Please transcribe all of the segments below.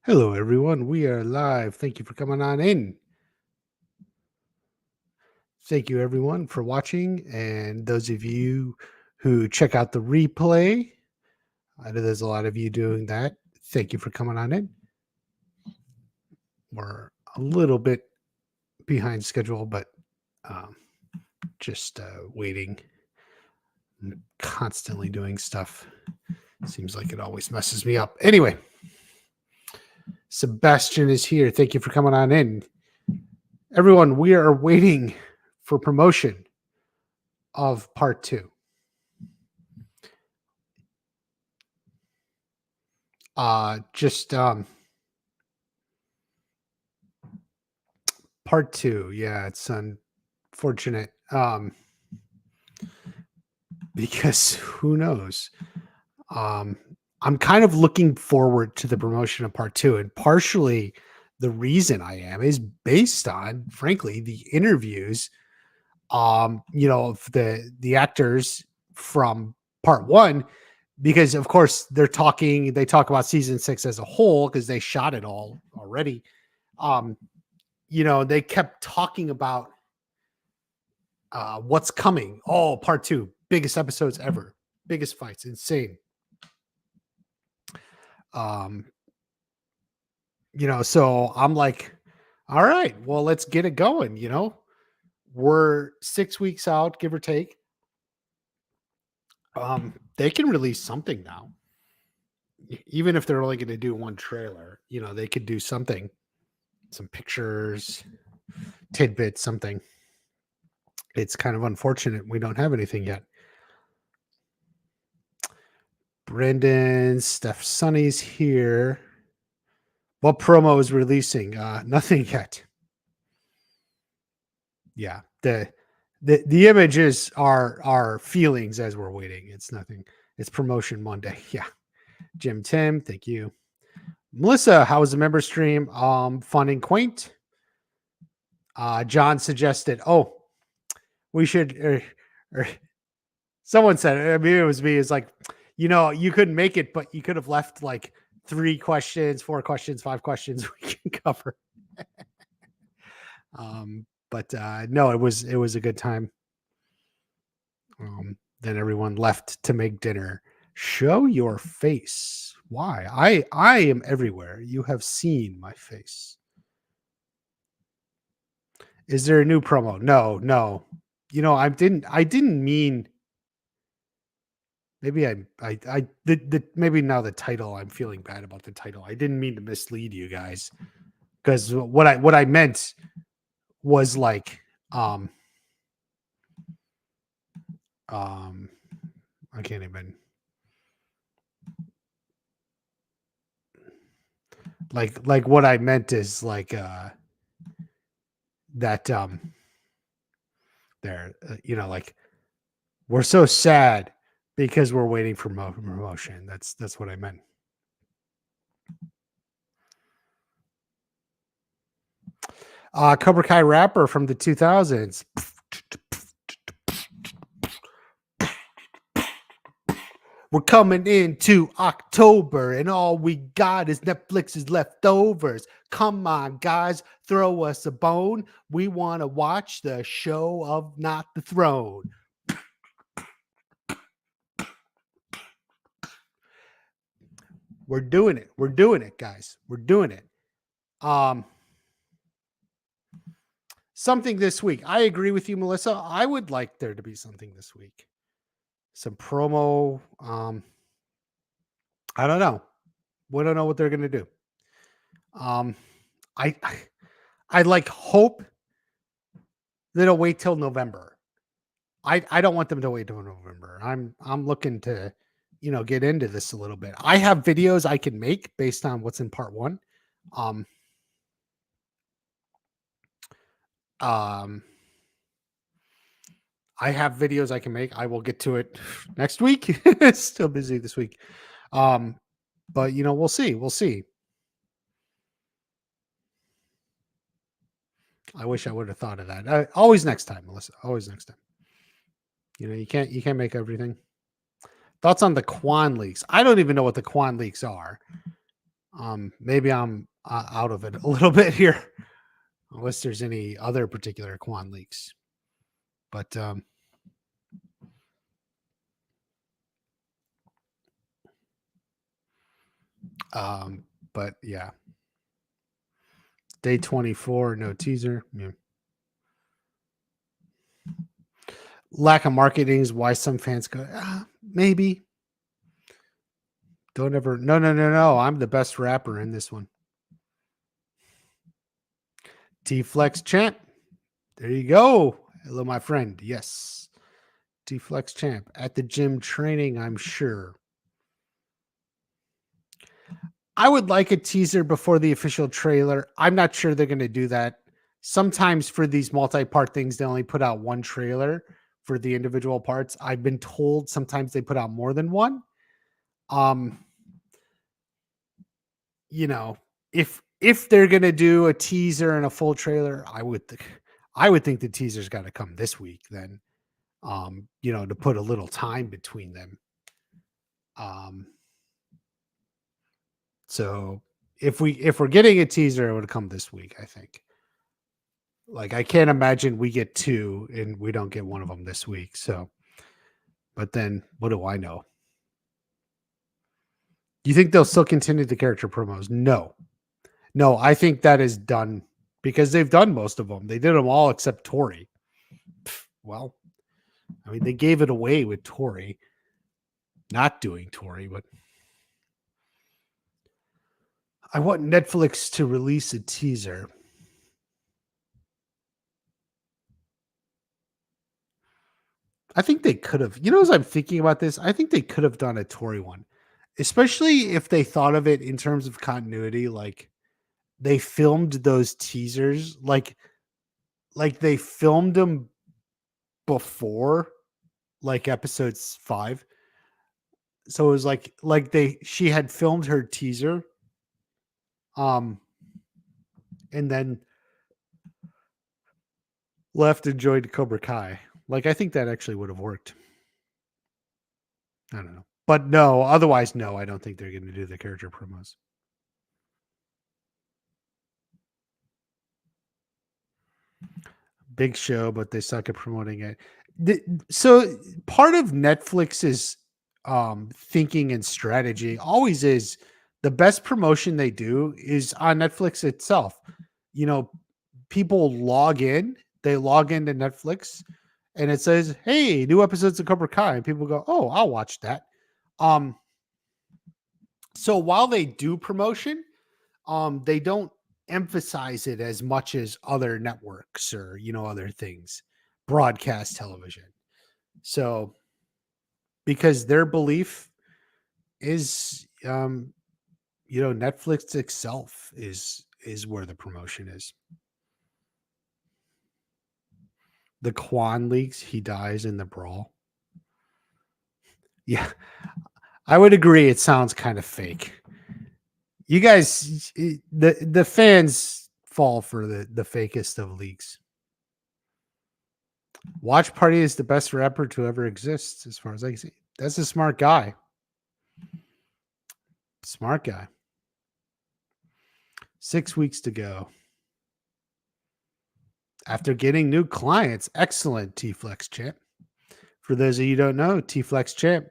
Hello, everyone. We are live. Thank you for coming on in. Thank you, everyone, for watching. And those of you who check out the replay, I know there's a lot of you doing that. Thank you for coming on in. We're a little bit behind schedule, but um, just waiting. I'm constantly doing stuff. Seems like it always messes me up. Anyway, Sebastian is here. Thank you for coming on in. Everyone, we are waiting for promotion of part 2. Just part 2. Yeah, it's unfortunate. Because who knows? I'm kind of looking forward to the promotion of part 2, and partially the reason I am is based on, frankly, the interviews of the actors from part 1, because of course they talk about season 6 as a whole because they shot it all already. They kept talking about what's coming. Oh, part 2, biggest episodes ever, biggest fights, insane. So I'm like, all right, well, let's get it going. We're 6 weeks out, give or take. They can release something now, even if they're only going to do one trailer. They could do something, some pictures, tidbits, something. It's kind of unfortunate we don't have anything yet. Brendan, Steph Sonny's here. What promo is releasing? Nothing yet. Yeah, the images are feelings as we're waiting. It's nothing. It's promotion Monday. Yeah. Jim Tim, thank you. Melissa, how was the member stream? Fun and quaint. John suggested, we should. Someone said, maybe it was me. It's like, you couldn't make it, but you could have left like 3 questions, 4 questions, 5 questions we can cover. But no, it was a good time. Then everyone left to make dinner. Show your face. Why? I am everywhere. You have seen my face. Is there a new promo? No. I didn't mean. Maybe maybe now the title. I'm feeling bad about the title. I didn't mean to mislead you guys, because what I meant was like I can't even, like what I meant is like that there like we're so sad because we're waiting for promotion. That's what I meant. Cobra Kai rapper from the 2000s. We're coming into October, and all we got is Netflix's leftovers. Come on, guys, throw us a bone. We want to watch the show of Not the Throne. We're doing it. We're doing it, guys. We're doing it. Something this week. I agree with you, Melissa. I would like there to be something this week. Some promo. I don't know. We don't know what they're going to do. I like hope they'll wait till November. I don't want them to wait till November. I'm looking to, get into this a little bit. I have videos I can make based on what's in part 1. I have videos I can make. I will get to it next week. Still busy this week. But we'll see. We'll see. I wish I would have thought of that. Always next time, Melissa. Always next time. You can't make everything. Thoughts on the Quan leaks? I don't even know what the Quan leaks are. Maybe I'm out of it a little bit here, unless there's any other particular Quan leaks. But but yeah, day 24, no teaser. Yeah. Lack of marketing is why some fans go, maybe. Don't ever. No. I'm the best rapper in this one. T Flex Champ. There you go. Hello, my friend. Yes. T Flex Champ at the gym training, I'm sure. I would like a teaser before the official trailer. I'm not sure they're going to do that. Sometimes for these multi-part things, they only put out one trailer for the individual parts. I've been told sometimes they put out more than one. You know, if they're going to do a teaser and a full trailer, I would think the teaser's got to come this week then. To put a little time between them. So if we're getting a teaser, it would come this week, I think. Like, I can't imagine we get two and we don't get one of them this week. So, but then what do I know? Do you think they'll still continue the character promos? No, I think that is done because they've done most of them. They did them all except Tori. Well, I mean, they gave it away with Tori, not doing Tori, but I want Netflix to release a teaser. I think they could have, as I'm thinking about this, I think they could have done a Tori one, especially if they thought of it in terms of continuity. Like, they filmed those teasers, like they filmed them before, like episodes 5. So it was like she had filmed her teaser, and then left and joined Cobra Kai. Like, I think that actually would have worked. I don't know. But no, otherwise, no, I don't think they're going to do the character promos. Big show, but they suck at promoting it. So part of Netflix's thinking and strategy always is the best promotion they do is on Netflix itself. People they log into Netflix and it says, hey, new episodes of Cobra Kai. And people go, oh, I'll watch that. So while they do promotion, they don't emphasize it as much as other networks or, other things, broadcast television. So because their belief is, Netflix itself is where the promotion is. The Quan leaks, he dies in the brawl. Yeah, I would agree. It sounds kind of fake. You guys, the fans fall for the fakest of leaks. Watch Party is the best rapper to ever exist, as far as I can see. That's a smart guy. Smart guy. 6 weeks to go. After getting new clients, excellent T-Flex Champ. For those of you who don't know, T-Flex Champ,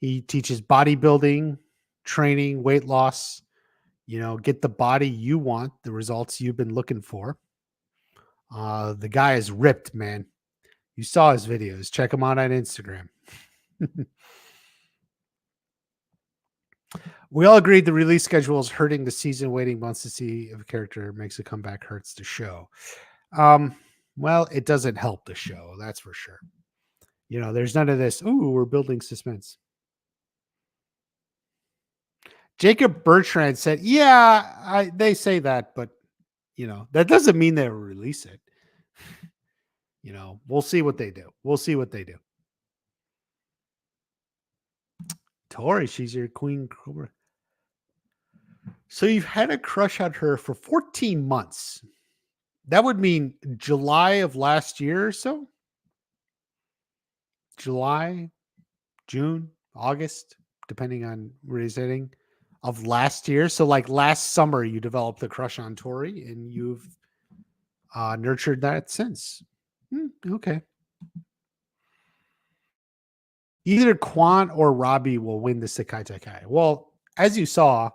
he teaches bodybuilding, training, weight loss. Get the body you want, the results you've been looking for. The guy is ripped, man. You saw his videos. Check him out on Instagram. We all agreed the release schedule is hurting the season. Waiting months to see if a character makes a comeback hurts the show. Well, it doesn't help the show, that's for sure. There's none of this. Ooh, we're building suspense. Jacob Bertrand said, yeah, they say that, but that doesn't mean they'll release it. We'll see what they do. Tori, she's your queen Cobra. So you've had a crush on her for 14 months. That would mean July of last year or so? July, June, August, depending on where he's heading. of last year. So like last summer, you developed a crush on Tori, and you've nurtured that since. Okay. Either Quan or Robbie will win the Sekai Taikai. Well, as you saw,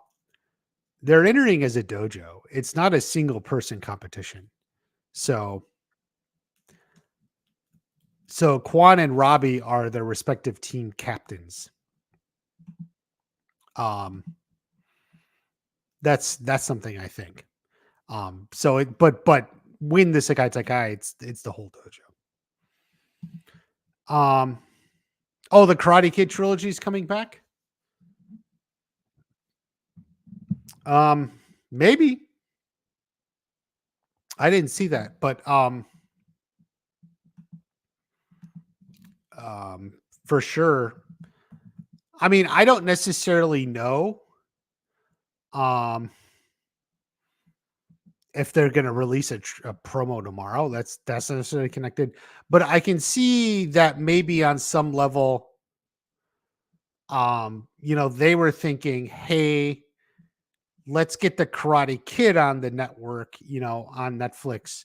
they're entering as a dojo. It's not a single person competition. So Quan and Robbie are their respective team captains. That's something I think. But win the Sekai Taikai, it's the whole dojo. Oh, the Karate Kid trilogy is coming back. Maybe. I didn't see that, but for sure. I mean, I don't necessarily know if they're going to release a promo tomorrow. That's necessarily connected, but I can see that maybe on some level, they were thinking, hey, let's get the Karate Kid on the network, on Netflix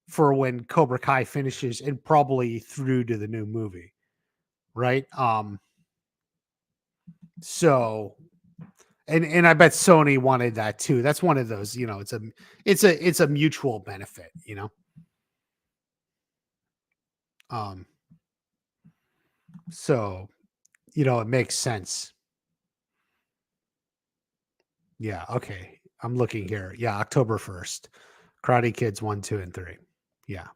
for when Cobra Kai finishes and probably through to the new movie. Right. So, and I bet Sony wanted that too. That's one of those, it's a mutual benefit, so, it makes sense. Yeah. Okay. I'm looking here. Yeah. October 1st, Karate Kids 1, 2, and 3. Yeah.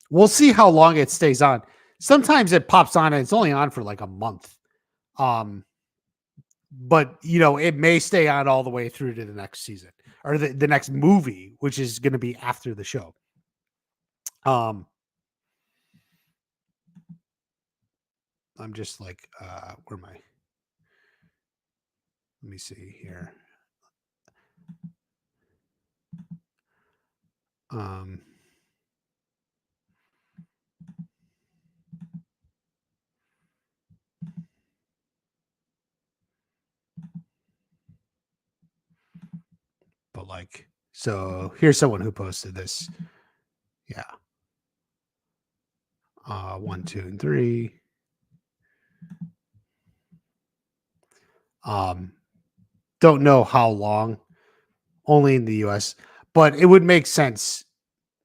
We'll see how long it stays on. Sometimes it pops on and it's only on for like a month. But it may stay on all the way through to the next season or the next movie, which is going to be after the show. I'm just like, where am I? Let me see here. But like, so here's someone who posted this. Yeah. 1, 2, and 3. Don't know how long, only in the US, but it would make sense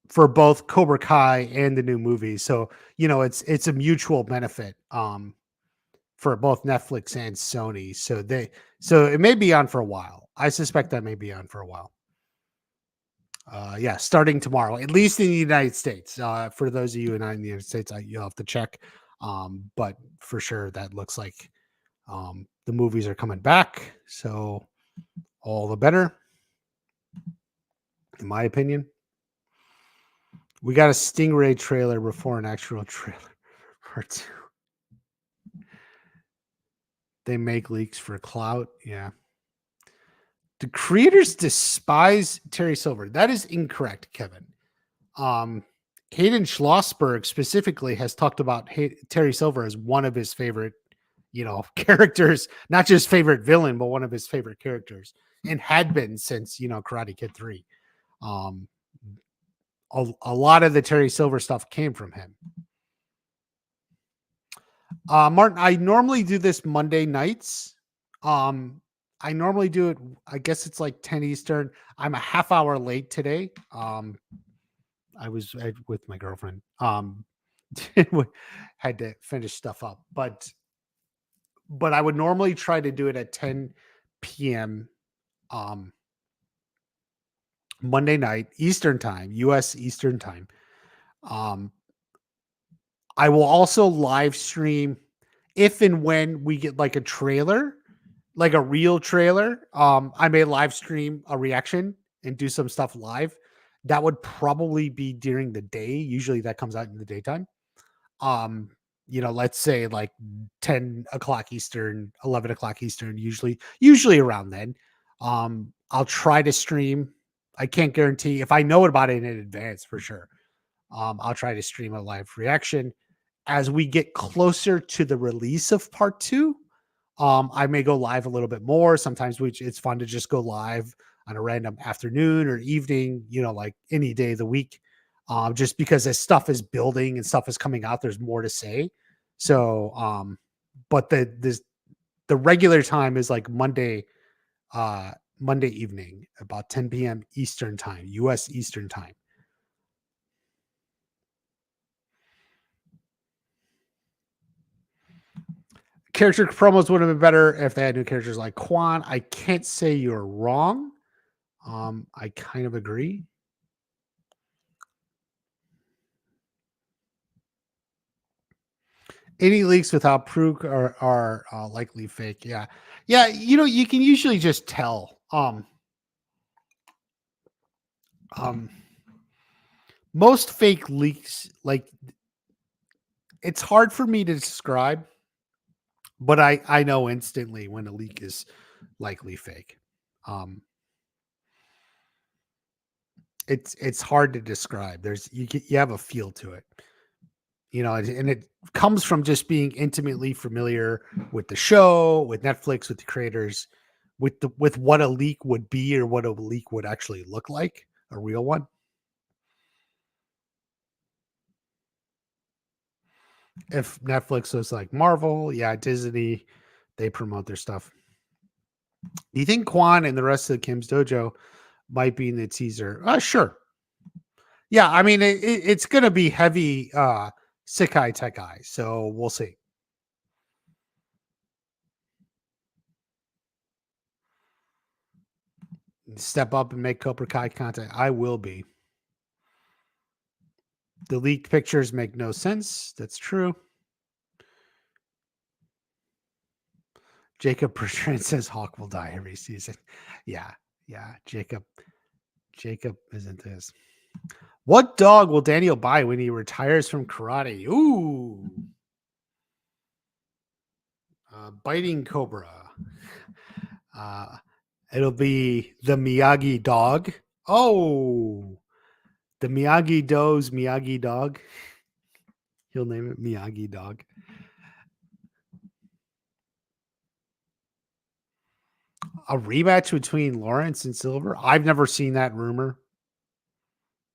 for both Cobra Kai and the new movie. So, it's a mutual benefit for both Netflix and Sony. So it may be on for a while. I suspect that may be on for a while. Yeah, starting tomorrow, at least in the United States. For those of you not in the United States, you'll have to check. But for sure, that looks like the movies are coming back. So all the better, in my opinion. We got a Stingray trailer before an actual trailer part 2. They make leaks for clout. Yeah. The creators despise Terry Silver. That is incorrect, Kevin. Hayden Schlossberg specifically has talked about Terry Silver as one of his favorite, characters, not just favorite villain, but one of his favorite characters, and had been since, Karate Kid 3. A lot of the Terry Silver stuff came from him. Martin, I normally do this Monday nights. I normally do it, I guess it's like 10 Eastern. I'm a half hour late today. I was with my girlfriend. Had to finish stuff up, but I would normally try to do it at 10 p.m. Monday night Eastern time, US Eastern time. I will also live stream if and when we get like a trailer, like a real trailer. I may live stream a reaction and do some stuff live. That would probably be during the day. Usually that comes out in the daytime. Let's say like 10 o'clock Eastern, 11 o'clock Eastern, usually around then. I'll try to stream. I can't guarantee if I know about it in advance for sure. I'll try to stream a live reaction as we get closer to the release of part 2. I may go live a little bit more. Sometimes it's fun to just go live on a random afternoon or evening, like any day of the week. Just because as stuff is building and stuff is coming out, there's more to say. So, but the regular time is like Monday evening, about 10 p.m. Eastern time, US Eastern time. Character promos would have been better if they had new characters like Quan. I can't say you're wrong. I kind of agree. Any leaks without proof are likely fake. Yeah. Yeah. You can usually just tell. Most fake leaks, like, it's hard for me to describe, but I know instantly when a leak is likely fake. It's hard to describe. You have a feel to it, and it comes from just being intimately familiar with the show, with Netflix, with the creators, with what a leak would be or what a leak would actually look like, a real one. If Netflix was like Marvel, yeah, Disney, they promote their stuff. Do you think Quan and the rest of the Kim's Dojo might be in the teaser? Sure. Yeah, I mean it's gonna be heavy Sekai Tekai, so we'll see. Step up and make Cobra Kai content. I will be. The leaked pictures make no sense. That's true. Jacob Bertrand says Hawk will die every season. Yeah. Jacob isn't this. What dog will Daniel buy when he retires from karate? Ooh. Biting Cobra. It'll be the Miyagi dog. Oh. The Miyagi-Do's Miyagi dog. He'll name it Miyagi dog. A rematch between Lawrence and Silver? I've never seen that rumor.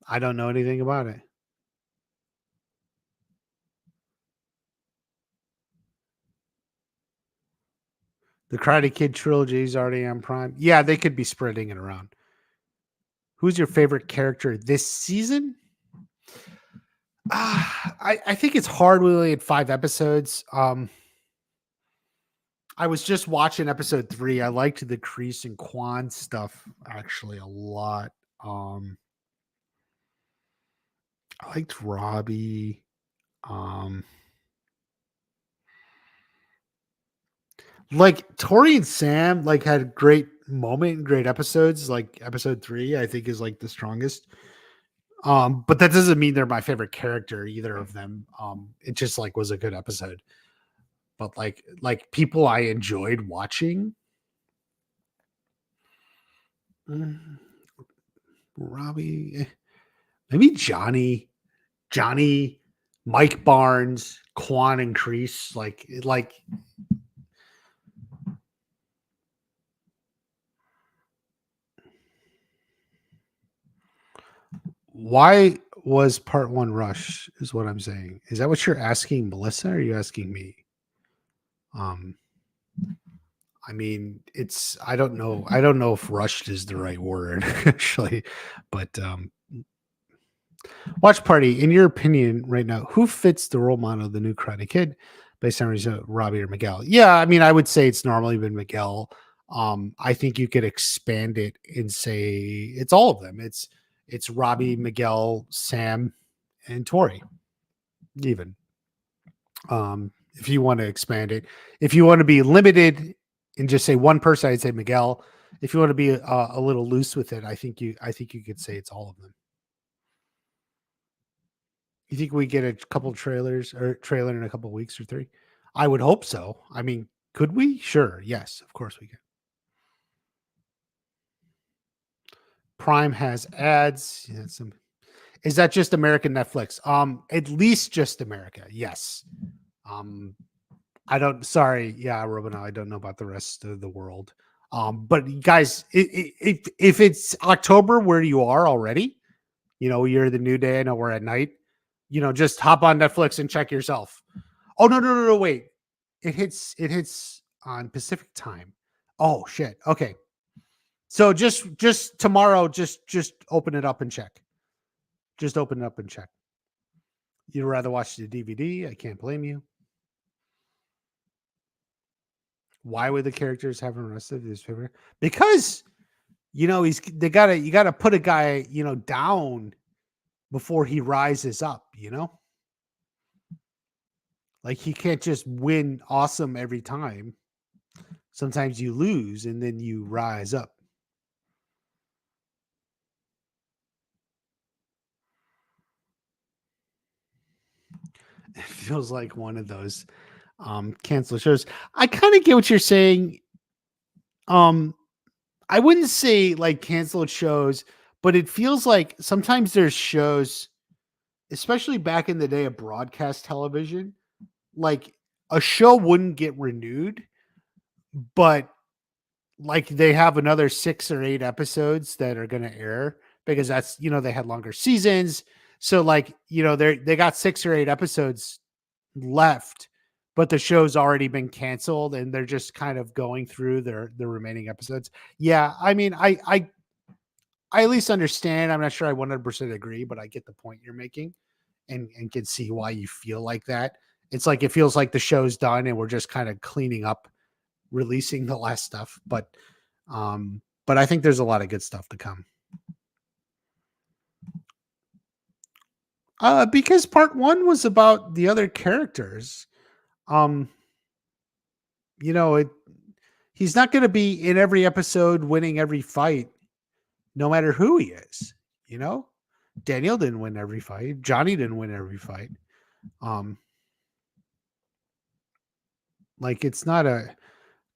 I don't know anything about it. The Karate Kid trilogy is already on Prime. Yeah, they could be spreading it around. Who's your favorite character this season? I think it's hard. We only had 5 episodes. I was just watching episode 3. I liked the Kreese and Quan stuff actually a lot. I liked Robbie. Like Tori and Sam had great moment and great episodes. Like episode 3, I think is like the strongest. But that doesn't mean they're my favorite character, either of them. It just was a good episode. But like people I enjoyed watching. Robbie, maybe Johnny, Mike Barnes, Quan and Kreese, like why was part 1 rush is what I'm saying. Is that what you're asking Melissa, or are you asking me? I mean, I don't know if rushed is the right word actually, but watch party, in your opinion right now, who fits the role model of the new Karate Kid based on Robbie or Miguel? Yeah, I mean, I would say it's normally been Miguel. I think you could expand it and say it's all of them. It's Robbie, Miguel, Sam, and Tori. Even if you want to expand it, if you want to be limited and just say one person, I'd say Miguel. If you want to be a little loose with it, I think you could say it's all of them. You think we get a couple trailers or trailer in a couple weeks or 3? I would hope so. I mean, could we? Sure. Yes, of course we can. Prime has ads. Yeah, is that just American Netflix? At least just America. Yes. I don't. Sorry, yeah, Robin. I don't know about the rest of the world. But guys, if it's October where you are already, you're the new day. I know we're at night. Just hop on Netflix and check yourself. Oh no, wait. It hits on Pacific time. Oh shit. Okay. So just tomorrow, just open it up and check. Just open it up and check. You'd rather watch the DVD. I can't blame you. Why would the characters have arrested this paper? Because you gotta put a guy, down before he rises up, Like he can't just win awesome every time. Sometimes you lose and then you rise up. It feels like one of those cancel shows. I kind of get what you're saying. I wouldn't say like canceled shows, but it feels like sometimes there's shows, especially back in the day of broadcast television, like a show wouldn't get renewed, but like they have another 6 or 8 episodes that are going to air because that's, they had longer seasons. So like, they got 6 or 8 episodes left, but the show's already been canceled and they're just kind of going through the remaining episodes. Yeah. I mean, I at least understand. I'm not sure I 100% agree, but I get the point you're making and can see why you feel like that. It's like it feels like the show's done and we're just kind of cleaning up, releasing the last stuff. But I think there's a lot of good stuff to come. Because part 1 was about the other characters. Um, he's not going to be in every episode winning every fight, no matter who he is. Daniel didn't win every fight. Johnny didn't win every fight. Like it's not a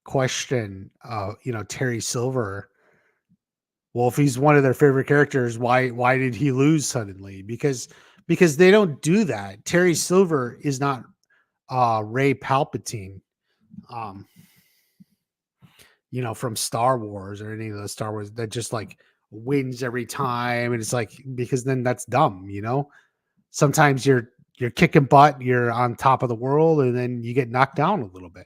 question. Terry Silver. Well, if he's one of their favorite characters, why did he lose suddenly? Because they don't do that. Terry Silver is not Ray Palpatine. From Star Wars or any of those Star Wars that just like wins every time. And it's like, because then that's dumb, sometimes you're kicking butt, you're on top of the world, and then you get knocked down a little bit.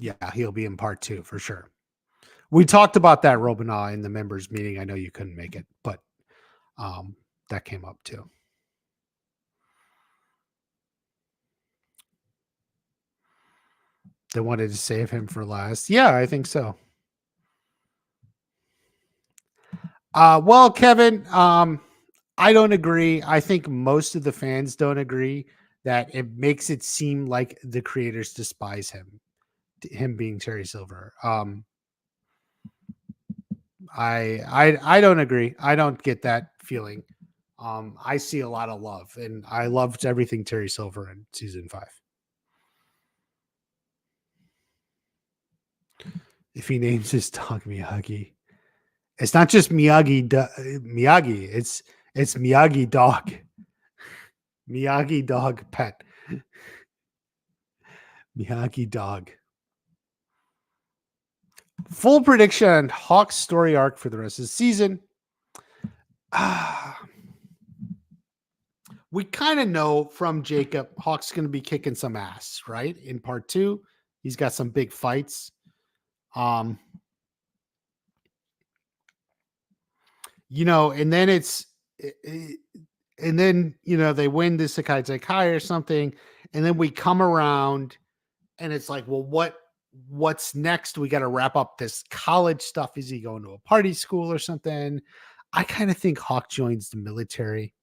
Yeah, he'll be in part 2 for sure. We talked about that, Robina, in the members meeting. I know you couldn't make it, but that came up too. They wanted to save him for last. Yeah, I think so. Well, Kevin, I don't agree. I think most of the fans don't agree that it makes it seem like the creators despise him being Terry Silver. I don't agree. I don't get that feeling. I see a lot of love, and I loved everything Terry Silver in season 5. If he names his dog Miyagi, it's not just Miyagi. Miyagi. It's Miyagi dog. Miyagi dog pet. Miyagi dog. Full prediction on Hawk's story arc for the rest of the season. We kind of know from Jacob, Hawk's going to be kicking some ass, right? In part 2, he's got some big fights. And then they win the Sekai Taikai or something, and then we come around and it's like, well, what's next? We got to wrap up this college stuff. Is he going to a party school or something? I kind of think Hawk joins the military.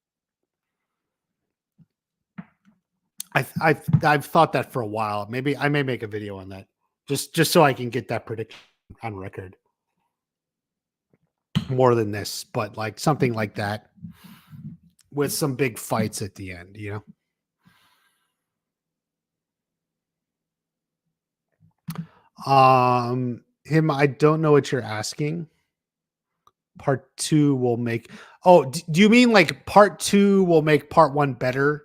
I've thought that for a while. Maybe I may make a video on that just so I can get that prediction on record. More than this, but like something like that with some big fights at the end, Him, I don't know what you're asking. Part 2 will make. Oh, do you mean like part 2 will make part 1 better?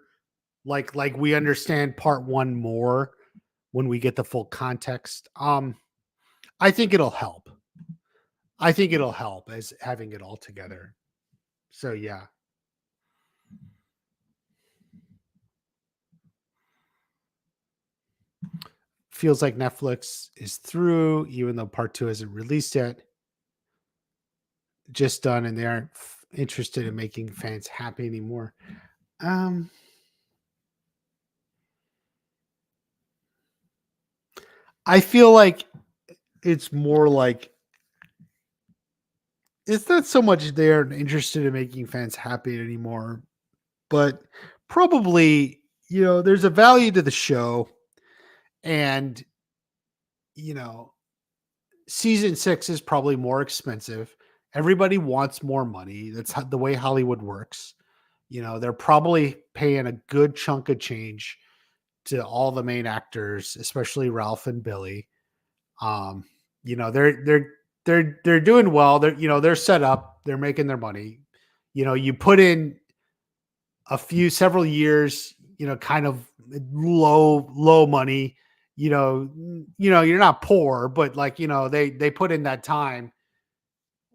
Like we understand part one more when we get the full context. I think it'll help. I think it'll help as having it all together. So yeah. Feels like Netflix is through, even though part two isn't released yet. Just done, and they aren't interested in making fans happy anymore. I feel like it's more like it's not so much they're interested in making fans happy anymore, but probably, there's a value to the show, and you know, season 6 is probably more expensive. Everybody wants more money. That's the way Hollywood works. They're probably paying a good chunk of change to all the main actors, especially Ralph and Billy. Um, they're doing well. They're set up. They're making their money. You put in several years, kind of low money. You're not poor, but like, they put in that time,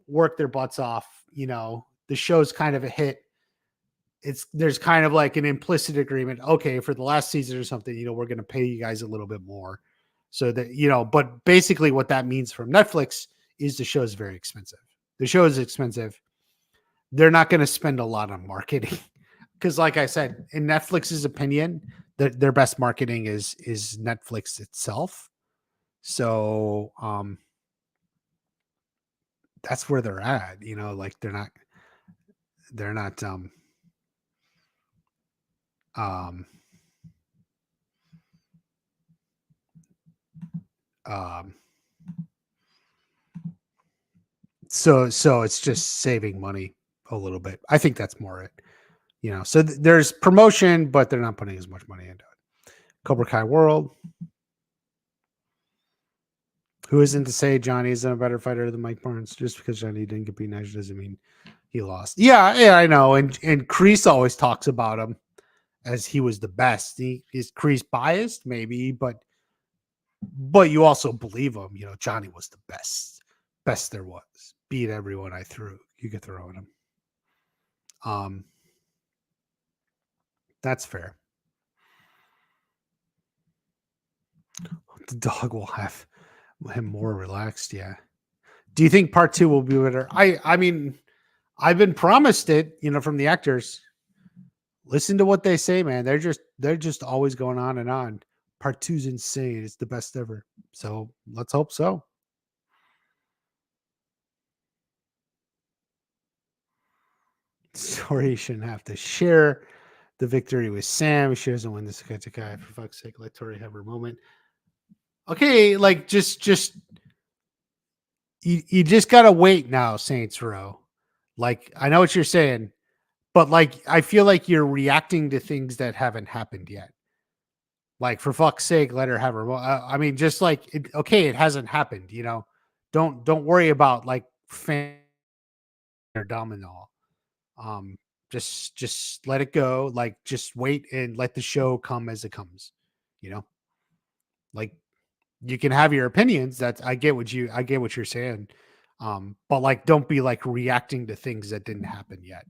work their butts off. The show's kind of a hit. There's kind of like an implicit agreement. Okay, for the last season or something, we're going to pay you guys a little bit more. So that, but basically what that means from Netflix is the show is very expensive. The show is expensive. They're not going to spend a lot on marketing because, like I said, in Netflix's opinion, their best marketing is Netflix itself. So that's where they're at. Like they're not so it's just saving money a little bit. I think that's more it. So there's promotion, but they're not putting as much money into it. Cobra Kai World. Who isn't to say Johnny isn't a better fighter than Mike Barnes? Just because Johnny didn't get beat next doesn't mean he lost. Yeah, I know. And Kreese always talks about him as he was the best. Is Kreese biased? Maybe, but you also believe him. Johnny was the best there was. Beat everyone you could throw at him. That's fair. The dog will have him more relaxed. Yeah. Do you think part 2 will be better? I mean, I've been promised it, from the actors. Listen to what they say, man. They're just always going on and on. Part 2's insane. It's the best ever. So let's hope so. Sorry, you shouldn't have to share the victory with Sam. She doesn't win this guy. For fuck's sake, let Tori have her moment. Okay, like just you just gotta wait now, Saints Row. Like, I know what you're saying, but like I feel like you're reacting to things that haven't happened yet. Like, for fuck's sake, let her have her. I mean, just like it hasn't happened. Don't worry about like fan or domino. Just let it go. Like, just wait and let the show come as it comes. Like, you can have your opinions. I get what you're saying. But like, don't be like reacting to things that didn't happen yet.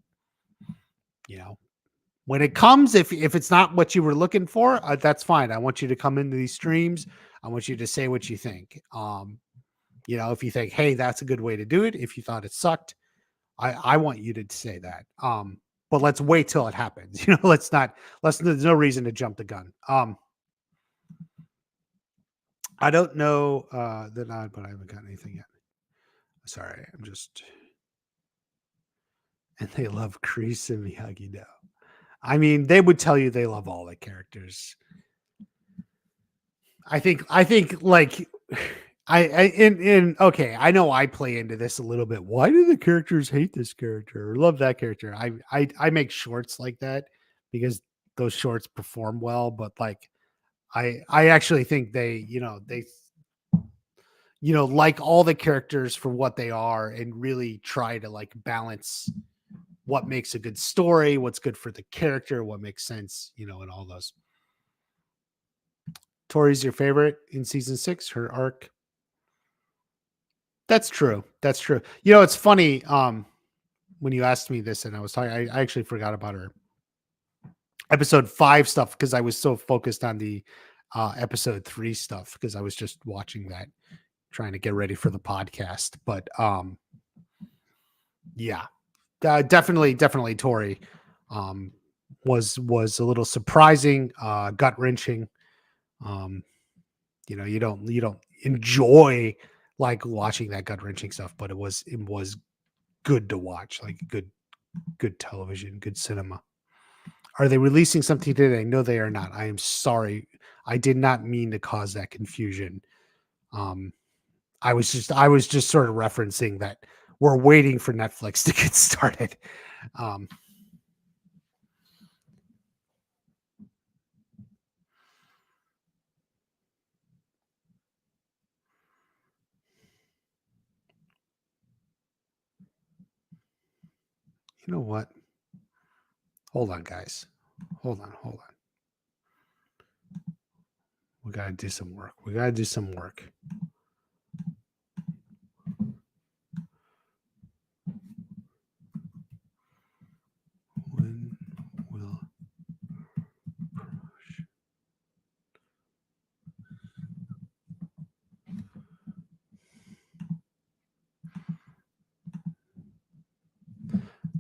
When it comes, if it's not what you were looking for, that's fine. I want you to come into these streams. I want you to say what you think. If you think, hey, that's a good way to do it. If you thought it sucked, I want you to say that. But let's wait till it happens. There's no reason to jump the gun. I don't know the nod, but I haven't got anything yet. Sorry, and they love Kreese and Miyagi now. I mean, they would tell you they love all the characters. I think like okay, I know I play into this a little bit. Why do the characters hate this character or love that character? I make shorts like that because those shorts perform well, but like I actually think they like all the characters for what they are and really try to like balance what makes a good story, what's good for the character, what makes sense, and all those. Tori's your favorite in season 6, her arc. That's true. That's true. It's funny. When you asked me this and I was talking, I actually forgot about her episode 5 stuff because I was so focused on the episode 3 stuff because I was just watching that, trying to get ready for the podcast. But yeah, definitely Tori was a little surprising, gut wrenching. You don't enjoy like watching that gut wrenching stuff, but it was good to watch, like good television, good cinema. Are they releasing something today? No, they are not. I am sorry. I did not mean to cause that confusion. I was just sort of referencing that we're waiting for Netflix to get started. You know what? Hold on, guys. Hold on. We got to do some work. When will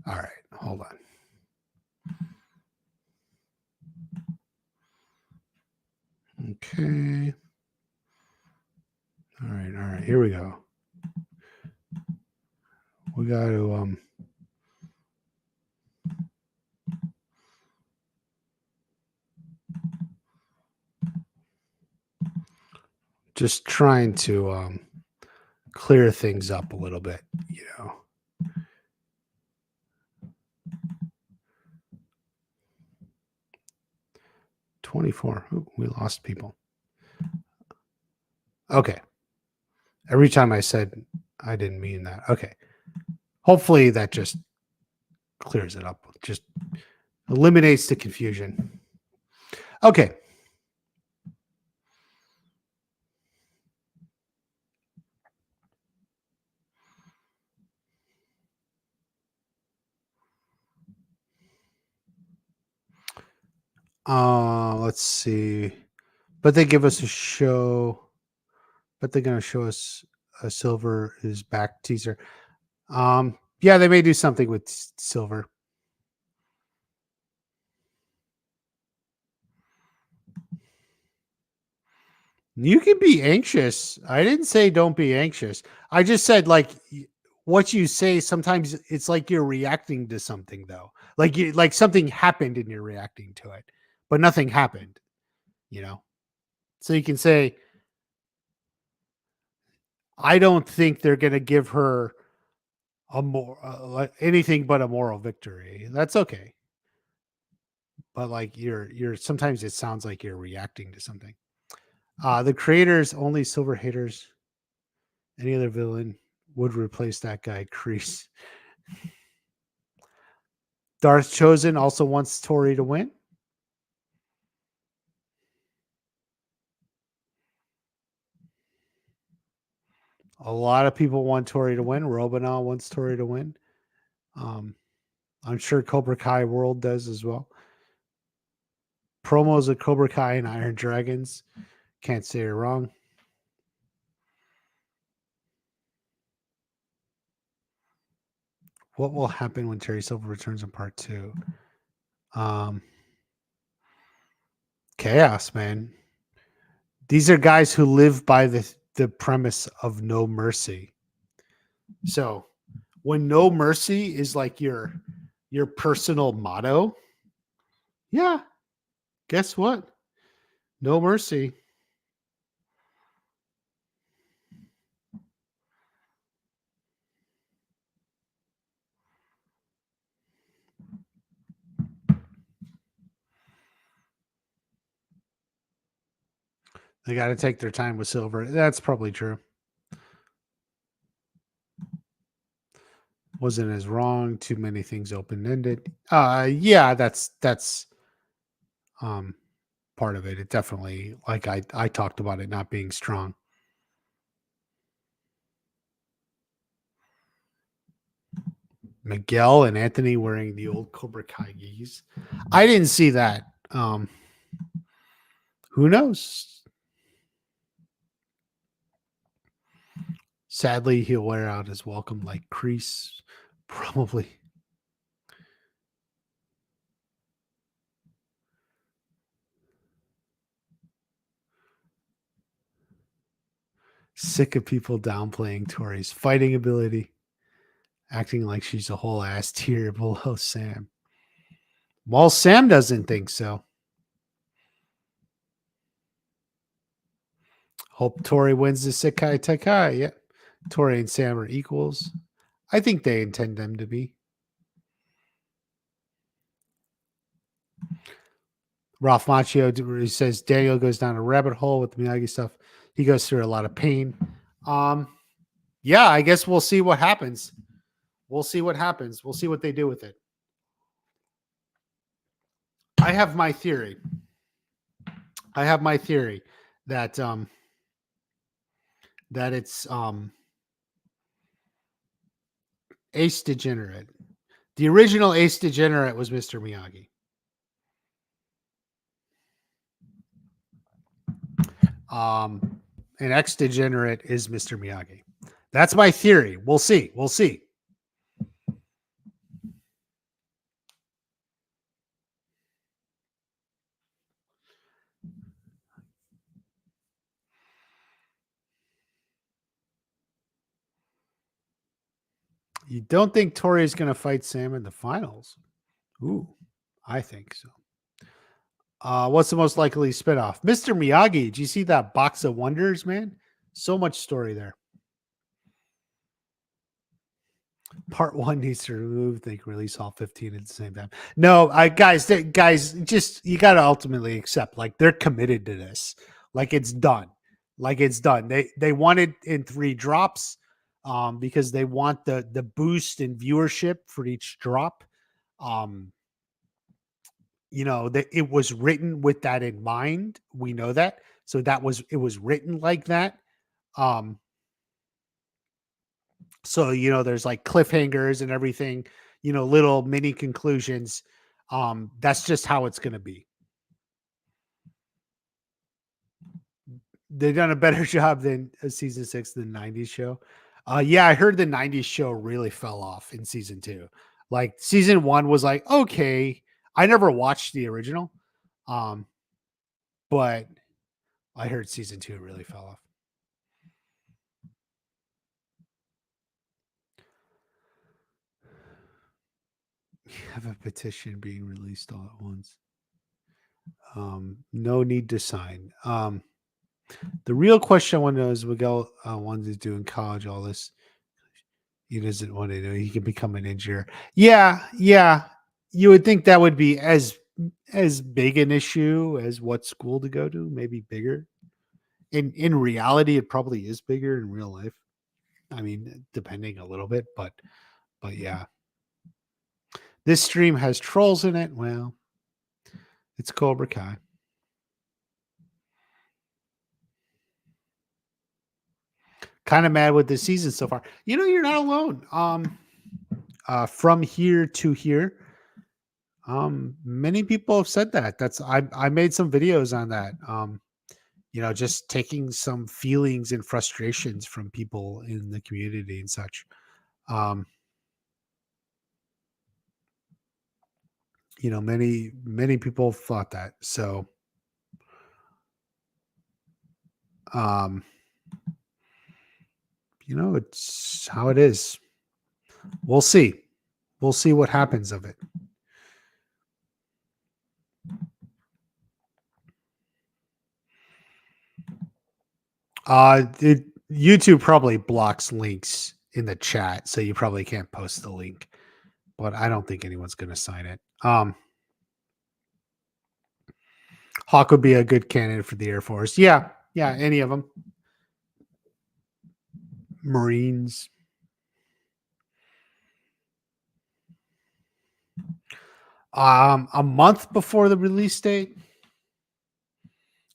All right, hold on. Okay. All right. Here we go. We got to just trying to clear things up a little bit, 24. Ooh, we lost people. Okay. Every time I said I didn't mean that. Okay. Hopefully that just clears it up. Just eliminates the confusion. Okay. Let's see. But they give us a show. But they're going to show us a Silver is back teaser. Yeah, they may do something with Silver. You can be anxious. I didn't say don't be anxious. I just said like what you say sometimes it's like you're reacting to something though. Like something happened and you're reacting to it, but nothing happened, So you can say I don't think they're going to give her a more like anything but a moral victory. That's okay. But like you're sometimes it sounds like you're reacting to something. The creators only Silver haters. Any other villain would replace that guy, Kreese. Darth Chosen also wants Tori to win. A lot of people want Tori to win. Robinal wants Tori to win. I'm sure Cobra Kai World does as well. Promos of Cobra Kai and Iron Dragons. Can't say it wrong. What will happen when Terry Silver returns in part 2? Chaos, man. These are guys who live by the premise of no mercy. So when no mercy is like your personal motto, yeah, guess what? No mercy. They got to take their time with Silver. That's probably true. Wasn't as wrong. Too many things open ended. Yeah, that's part of it. It definitely, like I talked about it not being strong. Miguel and Anthony wearing the old Cobra Kai geese. I didn't see that. Who knows? Sadly, he'll wear out his welcome like crease. Probably. Sick of people downplaying Tori's fighting ability, acting like she's a whole ass tier below Sam. Well, Sam doesn't think so. Hope Tori wins the Sekai Taikai. Yeah. Tori and Sam are equals. I think they intend them to be. Ralph Macchio says Daniel goes down a rabbit hole with the Miyagi stuff. He goes through a lot of pain. Yeah, I guess we'll see what happens. We'll see what happens. We'll see what they do with it. I have my theory. That that it's Ace Degenerate. The original Ace Degenerate was Mr. Miyagi. An X Degenerate is Mr. Miyagi. That's my theory. We'll see. We'll see. You don't think Tori is going to fight Sam in the finals? Ooh, I think so. What's the most likely spinoff? Mr. Miyagi. Did you see that Box of Wonders, man? So much story there. Part 1 needs to remove. They can release all 15 at the same time. No, guys, just you got to ultimately accept, like, they're committed to this. Like, it's done. They want it in 3 drops, because they want the boost in viewership for each drop. That it was written with that in mind. We know that. So it was written like that. So, there's like cliffhangers and everything, little mini conclusions. That's just how it's going to be. They've done a better job than season 6, the 90s show. Yeah, I heard the 90s show really fell off in season 2. Like season 1 was like, okay. I never watched the original. But I heard season 2 really fell off. You have a petition being released all at once. No need to sign. The real question I want to know is Miguel wanted to do in college all this. He doesn't want to know. He can become an engineer. Yeah. You would think that would be as big an issue as what school to go to, maybe bigger. In reality, it probably is bigger in real life. I mean, depending a little bit, but yeah. This stream has trolls in it. Well, it's Cobra Kai. Kind of mad with this season so far. You're not alone. From here to here. Many people have said that. I made some videos on that. Just taking some feelings and frustrations from people in the community and such. Many people thought that. So, it's how it is. We'll see. We'll see what happens of it. YouTube probably blocks links in the chat, so you probably can't post the link. But I don't think anyone's going to sign it. Hawk would be a good candidate for the Air Force. Yeah, any of them. Marines. A month before the release date.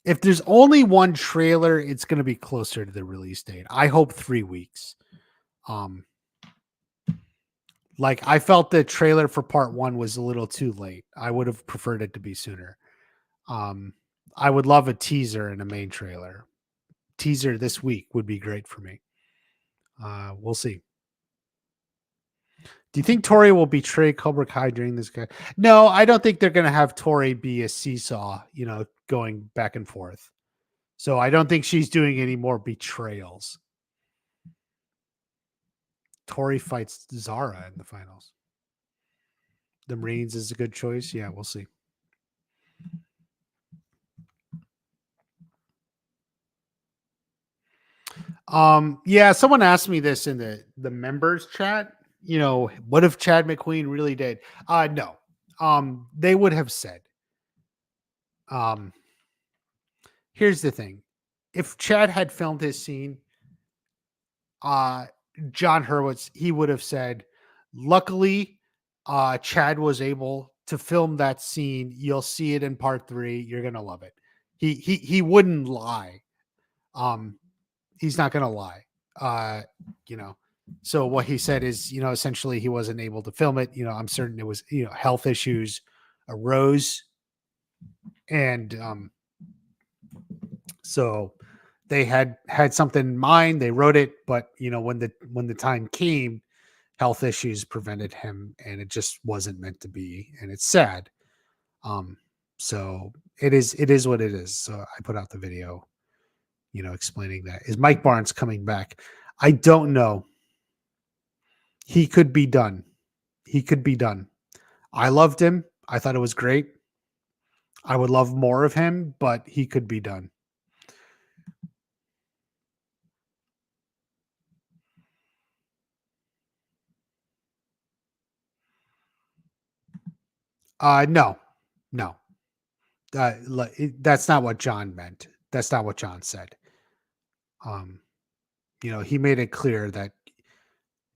If there's only one trailer, it's going to be closer to the release date. I hope 3 weeks. Like I felt the trailer for part 1 was a little too late. I would have preferred it to be sooner. I would love a teaser and a main trailer. Teaser this week would be great for me. We'll see. Do you think Tori will betray Cobra Kai during this guy? No, I don't think they're going to have Tori be a seesaw, going back and forth. So I don't think she's doing any more betrayals. Tori fights Zara in the finals. The Marines is a good choice. Yeah, we'll see. Yeah, someone asked me this in the members chat. What if Chad McQueen really did? No. They would have said. Here's the thing. If Chad had filmed his scene, John Hurwitz, he would have said, luckily, Chad was able to film that scene. You'll see it in part 3. You're gonna love it. He wouldn't lie. He's not gonna lie. So what he said is, essentially he wasn't able to film it. I'm certain it was, health issues arose. And so they had something in mind. They wrote it, but when the time came, health issues prevented him, and it just wasn't meant to be. And it's sad. So it is what it is. So I put out the video, explaining that. Is Mike Barnes coming back? I don't know. He could be done. I loved him. I thought it was great. I would love more of him, but he could be done. No. That's not what John meant. That's not what John said. He made it clear that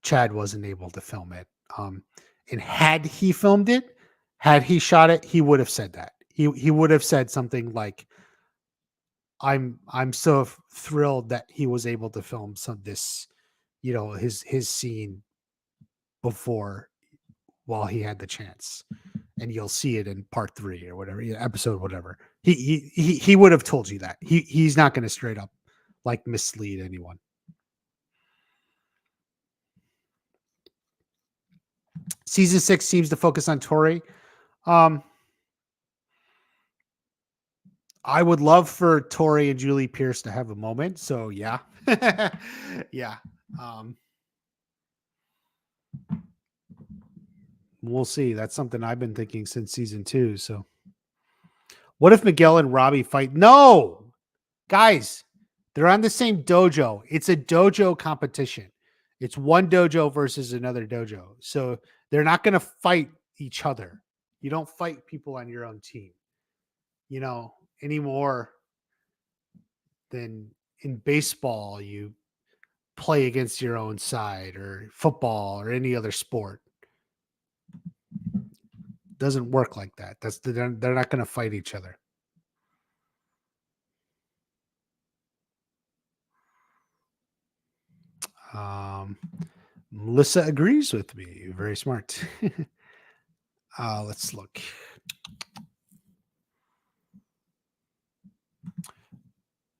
Chad wasn't able to film it. And had he filmed it, had he shot it, he would have said that. He would have said something like, I'm so thrilled that he was able to film this, his scene before, while he had the chance, and you'll see it in part 3 or whatever, episode, whatever. He would have told you that. He's not going to straight up like mislead anyone. Season 6 seems to focus on Tori. I would love for Tori and Julie Pierce to have a moment. So yeah. Yeah. We'll see. That's something I've been thinking since season 2. So what if Miguel and Robbie fight? No, guys, they're on the same dojo. It's a dojo competition. It's one dojo versus another dojo. So they're not going to fight each other. You don't fight people on your own team, any more than in baseball, you play against your own side, or football, or any other sport. Doesn't work like that. They're not going to fight each other. Melissa agrees with me. Very smart. Let's look.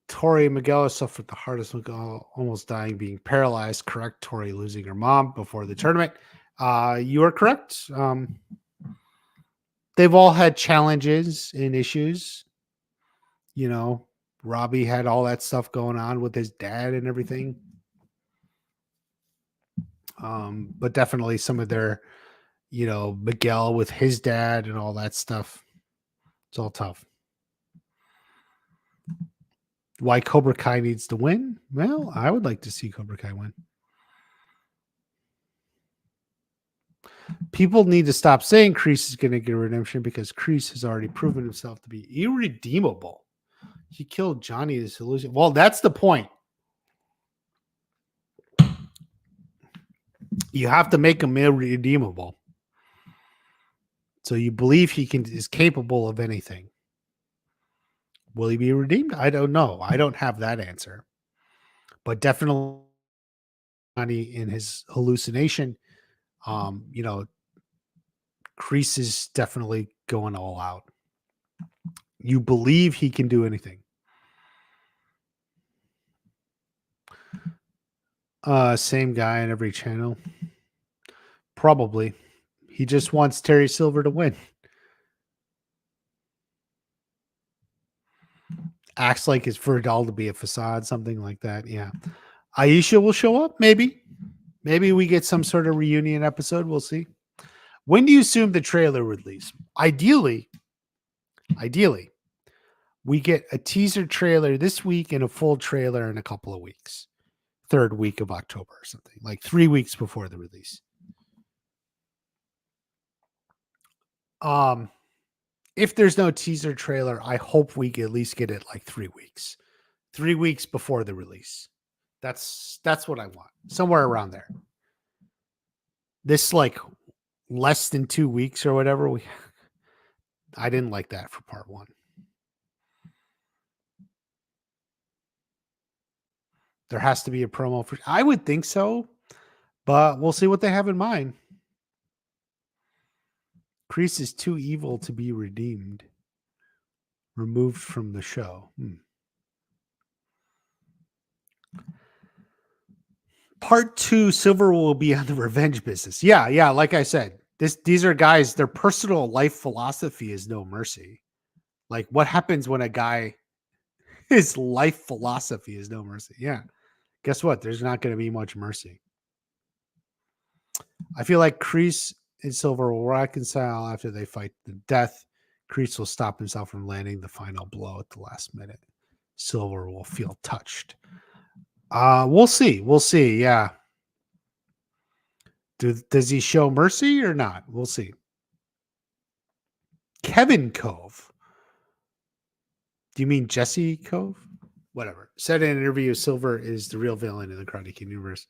Tori Miguel suffered the hardest, almost dying, being paralyzed. Correct. Tori losing her mom before the tournament. You are correct. They've all had challenges and issues. Robbie had all that stuff going on with his dad and everything. But definitely some of their, Miguel with his dad and all that stuff. It's all tough. Why Cobra Kai needs to win? Well, I would like to see Cobra Kai win. People need to stop saying Kreese is going to get redemption, because Kreese has already proven himself to be irredeemable. He killed Johnny the Solution. Well, that's the point. You have to make him irredeemable. So you believe he is capable of anything. Will he be redeemed? I don't know. I don't have that answer. But definitely in his hallucination, you know, Kreese is definitely going all out. You believe he can do anything. Same guy on every channel. Probably. He just wants Terry Silver to win. Acts like it's for it all to be a facade, something like that. Yeah. Aisha will show up, maybe. Maybe we get some sort of reunion episode. We'll see. When do you assume the trailer release? Ideally, we get a teaser trailer this week and a full trailer in a couple of weeks. Third week of October or something, like 3 weeks before the release. If there's no teaser trailer, I hope we at least get it like 3 weeks. 3 weeks before the release. That's what I want. Somewhere around there. This like less than 2 weeks or whatever. I didn't like that for part 1. There has to be a promo for. I would think so, but we'll see what they have in mind. Kreese is too evil to be redeemed. Removed from the show. Part 2, Silver will be on the revenge business. Yeah. Like I said, these are guys. Their personal life philosophy is no mercy. Like, what happens when a guy, his life philosophy is no mercy? Yeah. Guess what? There's not going to be much mercy. I feel like Kreese and Silver will reconcile after they fight the death. Kreese will stop himself from landing the final blow at the last minute. Silver will feel touched. We'll see. We'll see. Yeah. Does he show mercy or not? We'll see. Kevin Cove. Do you mean Jesse Cove? Whatever. Said in an interview, Silver is the real villain in the Karate Kid universe.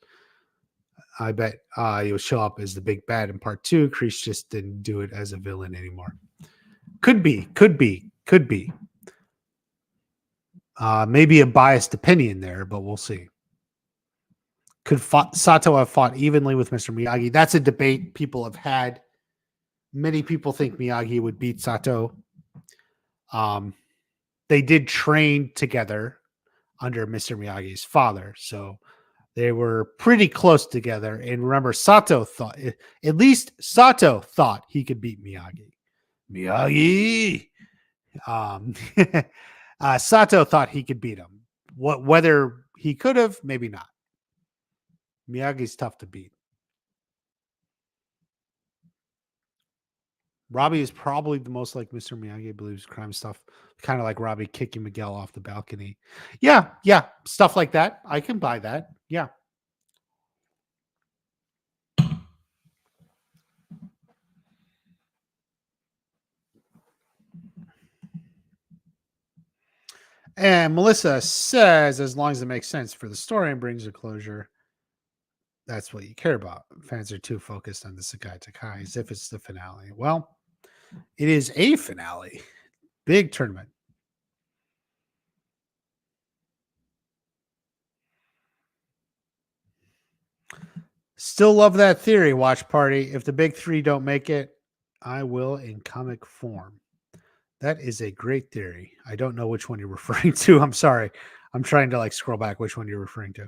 I bet he'll show up as the big bad in part 2. Kreese just didn't do it as a villain anymore. Could be. Maybe a biased opinion there, but we'll see. Could Sato have fought evenly with Mr. Miyagi? That's a debate people have had. Many people think Miyagi would beat Sato. They did train together under Mr. Miyagi's father, so they were pretty close together. And remember, Sato thought he could beat Miyagi. Sato thought he could beat him. Whether he could have, maybe not. Miyagi's tough to beat. Robbie is probably the most like Mr. Miyagi, believes crime stuff. Kind of like Robbie kicking Miguel off the balcony. Yeah. Stuff like that. I can buy that. Yeah. And Melissa says, as long as it makes sense for the story and brings a closure, that's what you care about. Fans are too focused on the Sakai Takai as if it's the finale. Well, it is a finale. Big tournament. Still love that theory, watch party. If the big 3 don't make it, I will in comic form. That is a great theory. I don't know which one you're referring to. I'm sorry. I'm trying to like scroll back which one you're referring to.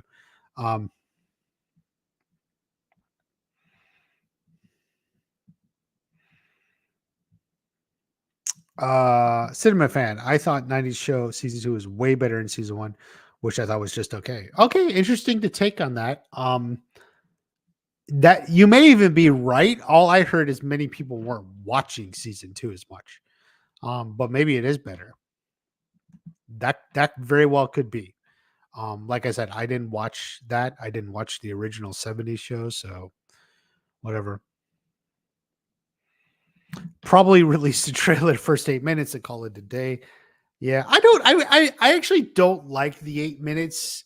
Cinema Fan. I thought 90s Show season 2 was way better than season 1, which I thought was just okay. Okay, interesting to take on that. That you may even be right. All I heard is many people weren't watching season 2 as much. But maybe it is better. That very well could be. Like I said, I didn't watch that. I didn't watch the original 70s show, so whatever. Probably release the trailer first 8 minutes and call it a day. Yeah, I actually don't like the 8 minutes.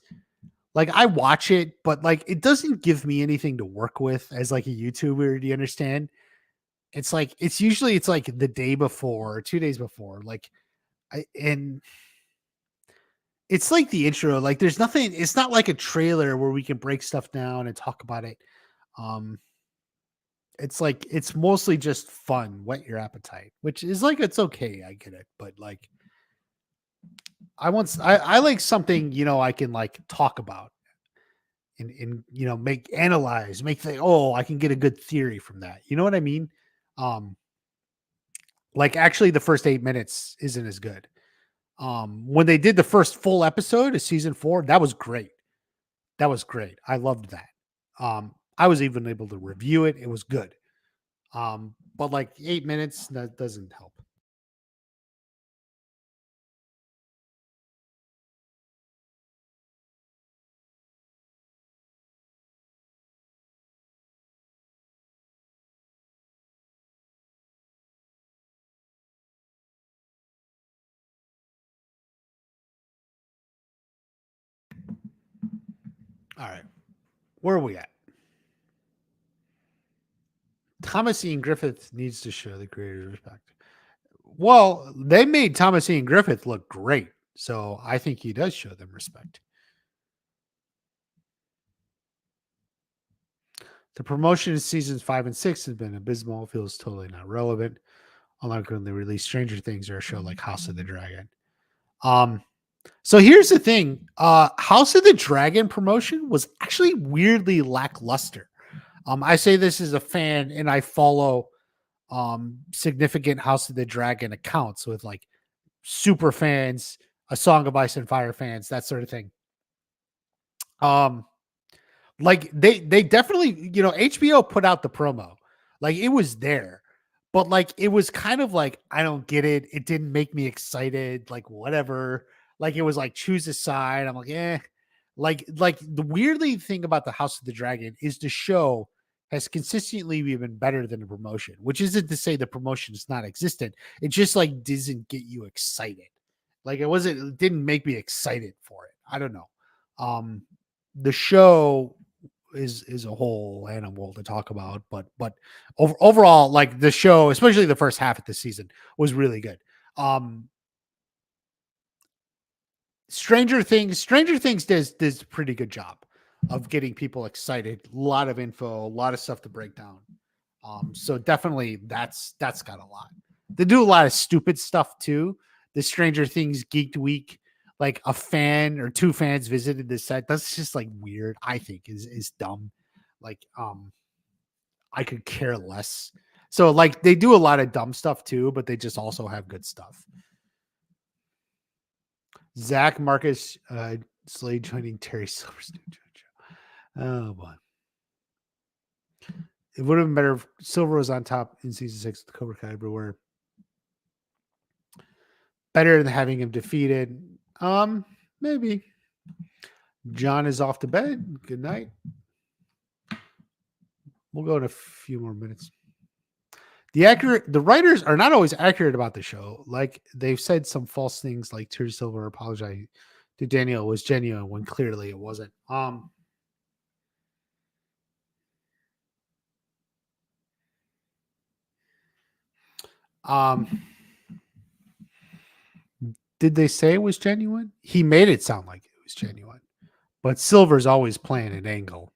Like, I watch it, but like it doesn't give me anything to work with as like a YouTuber. Do you understand? it's usually it's like the day before or 2 days before. Like and it's like the intro. Like there's nothing. It's not like a trailer where we can break stuff down and talk about it. Um, it's like it's mostly just fun, whet your appetite, which is like it's okay. I get it, but like I like something I can like talk about and make analyze, make think, oh, I can get a good theory from that. You know what I mean? Um, like actually the first 8 minutes isn't as good. When they did the first full episode of season 4, that was great. That was great. I loved that. I was even able to review it. It was good. But like 8 minutes, that doesn't help. All right. Where are we at? Thomas Ian Griffith needs to show the creators respect. Well, they made Thomas Ian Griffith look great. So I think he does show them respect. The promotion in seasons 5 and 6 has been abysmal. Feels totally not relevant. Unlike when they released Stranger Things or a show like House of the Dragon. So here's the thing. House of the Dragon promotion was actually weirdly lackluster. I say this as a fan and I follow significant House of the Dragon accounts with like super fans, A Song of Ice and Fire fans, that sort of thing. Like they definitely, HBO put out the promo. Like it was there. But like it was kind of like I don't get it. It didn't make me excited, like whatever. Like it was like choose a side. I'm like, eh. Like the weirdly thing about the House of the Dragon is the show has consistently been better than the promotion, which isn't to say the promotion is not existent. It just like doesn't get you excited. Like it didn't make me excited for it. I don't know. The show is a whole animal to talk about, but overall, like the show, especially the first half of the season, was really good. Stranger Things does a pretty good job of getting people excited. A lot of info, a lot of stuff to break down. So definitely that's got a lot. They do a lot of stupid stuff too. The Stranger Things Geeked Week, like a fan or two fans visited the set. That's just like weird. I think is dumb. Like I could care less. So like they do a lot of dumb stuff too, but they just also have good stuff. Zach Marcus Slade joining Terry Silver's new show. Oh boy. It would have been better if Silver was on top in season 6 with Cobra Kai everywhere. Better than having him defeated. Maybe. John is off to bed. Good night. We'll go in a few more minutes. The writers are not always accurate about the show. Like they've said some false things, like Terry Silver apologized to Daniel was genuine when clearly it wasn't. Did they say it was genuine? He made it sound like it was genuine, but Silver's always playing an angle.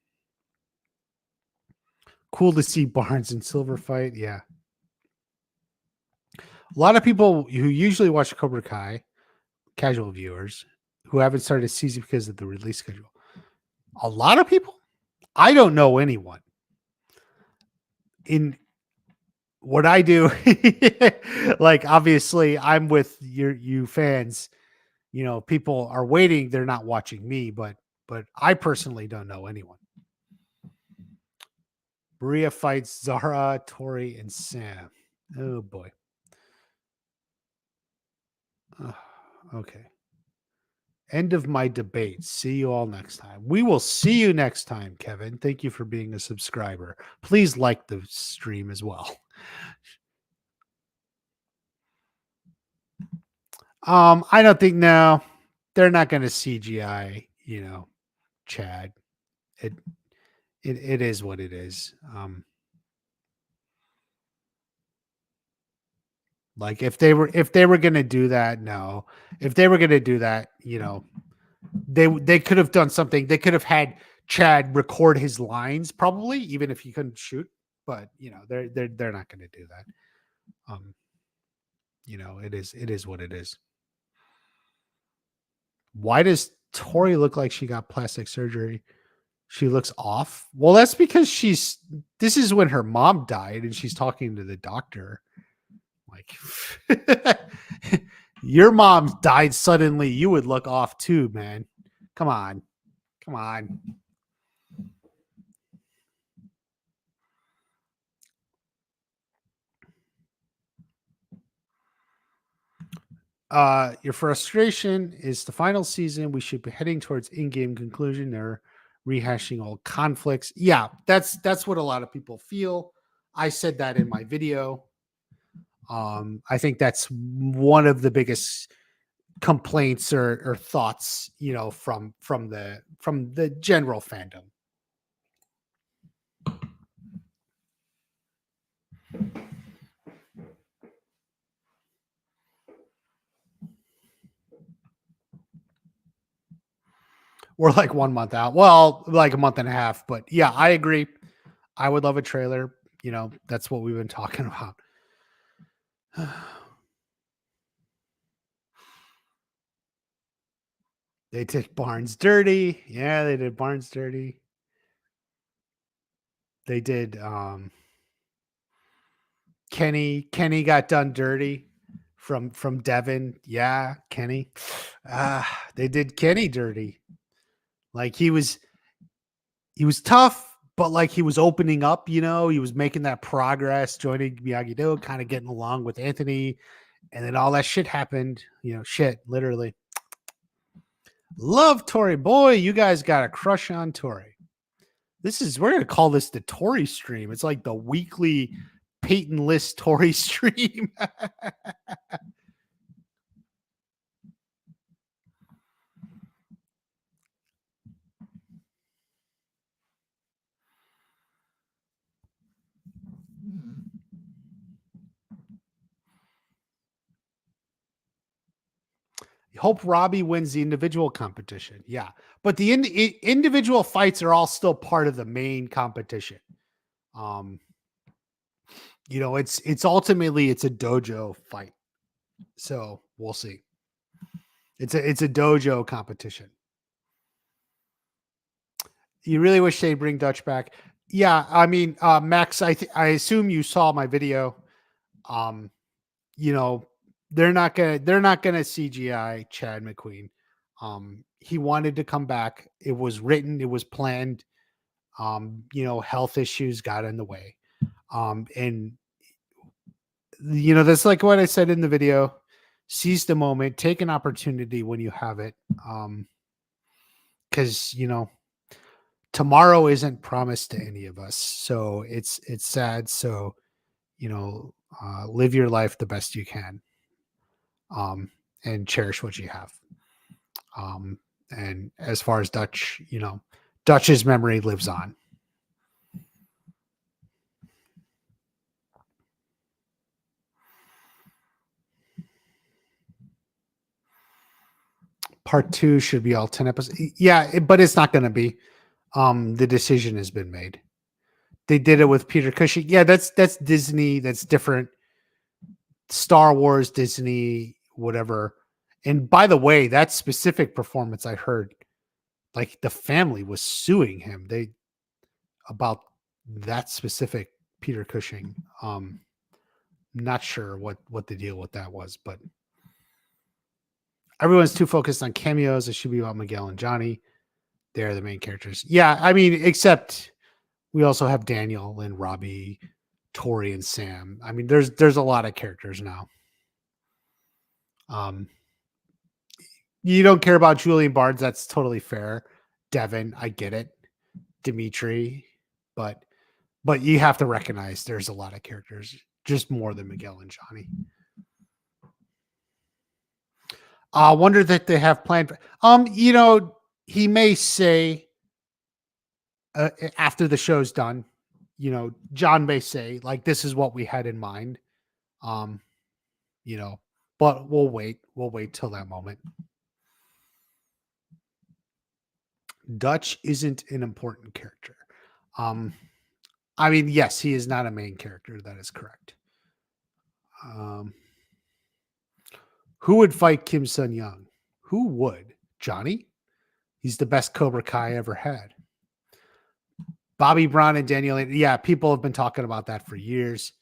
Cool to see Barnes and Silver fight. Yeah. A lot of people who usually watch Cobra Kai, casual viewers, who haven't started a season because of the release schedule. A lot of people? I don't know anyone. In what I do, like obviously I'm with you fans. People are waiting, they're not watching me, but I personally don't know anyone. Maria fights Zara, Tori, and Sam. Oh boy. Okay. End of my debate. See you all next time. We will see you next time, Kevin. Thank you for being a subscriber. Please like the stream as well. I don't think they're not going to CGI, Chad. It is what it is. Like if they were gonna do that, no. If they were gonna do that, they could have done something. They could have had Chad record his lines, probably, even if he couldn't shoot. But they're not gonna do that. Um, it is what it is. Why does Tori look like she got plastic surgery? She looks off. Well, that's because this is when her mom died and she's talking to the doctor. Like, your mom died suddenly. You would look off too, man. Come on. Come on. Your frustration is the final season. We should be heading towards in-game conclusion. They're rehashing old conflicts. Yeah, that's what a lot of people feel. I said that in my video. I think that's one of the biggest complaints or thoughts, from the general fandom. We're like 1 month out. Well, like a month and a half, but yeah, I agree. I would love a trailer. That's what we've been talking about. They took Barnes dirty. Yeah, they did Barnes dirty. They did Kenny got done dirty from Devin. Yeah, Kenny. They did Kenny dirty. Like he was tough, but like he was opening up, he was making that progress, joining Miyagi-Do, kind of getting along with Anthony, and then all that shit happened, shit, literally. Love Tori. Boy, you guys got a crush on Tori. We're going to call this the Tori stream. It's like the weekly Peyton List Tori stream. Hope Robbie wins the individual competition. Yeah. But the individual fights are all still part of the main competition. It's ultimately it's a dojo fight. So we'll see. It's a dojo competition. You really wish they bring Dutch back. Yeah, I mean, Max, I assume you saw my video. They're not gonna CGI Chad McQueen. He wanted to come back. It was written, it was planned. Health issues got in the way. And that's like what I said in the video. Seize the moment, take an opportunity when you have it. Because tomorrow isn't promised to any of us. So it's sad. So, live your life the best you can. And cherish what you have. And as far as Dutch, Dutch's memory lives on. Part 2 should be all 10 episodes. Yeah, but it's not going to be. The decision has been made. They did it with Peter Cushing. Yeah, that's Disney. That's different. Star Wars, Disney, whatever. And by the way, that specific performance I heard, like the family was suing him. About that specific Peter Cushing. Not sure what the deal with that was, but everyone's too focused on cameos. It should be about Miguel and Johnny. They're the main characters. Yeah, I mean, except we also have Daniel and Robbie, Tori and Sam. I mean, there's a lot of characters now. You don't care about Julian Barnes. That's totally fair. Devin, I get it. Dimitri, but you have to recognize there's a lot of characters, just more than Miguel and Johnny. I wonder that they have planned. He may say after the show's done, John may say like, this is what we had in mind. you know, but we'll wait. We'll wait till that moment. Dutch isn't an important character. Um, I mean, yes, he is not a main character. That is correct. Um, who would fight Kim Sun Young? Who would? Johnny? He's the best Cobra Kai ever had. Bobby Brown and Daniel. Yeah, people have been talking about that for years.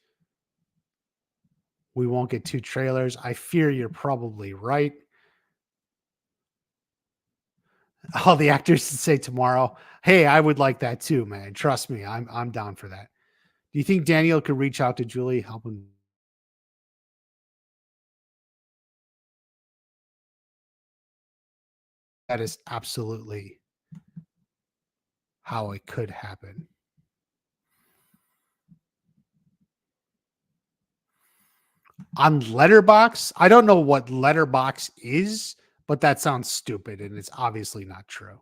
We won't get 2 trailers. I fear you're probably right. All the actors say tomorrow, hey, I would like that too, man. Trust me, I'm down for that. Do you think Daniel could reach out to Julie, help him? That is absolutely how it could happen. On Letterbox, I don't know what Letterbox is, but that sounds stupid and it's obviously not true.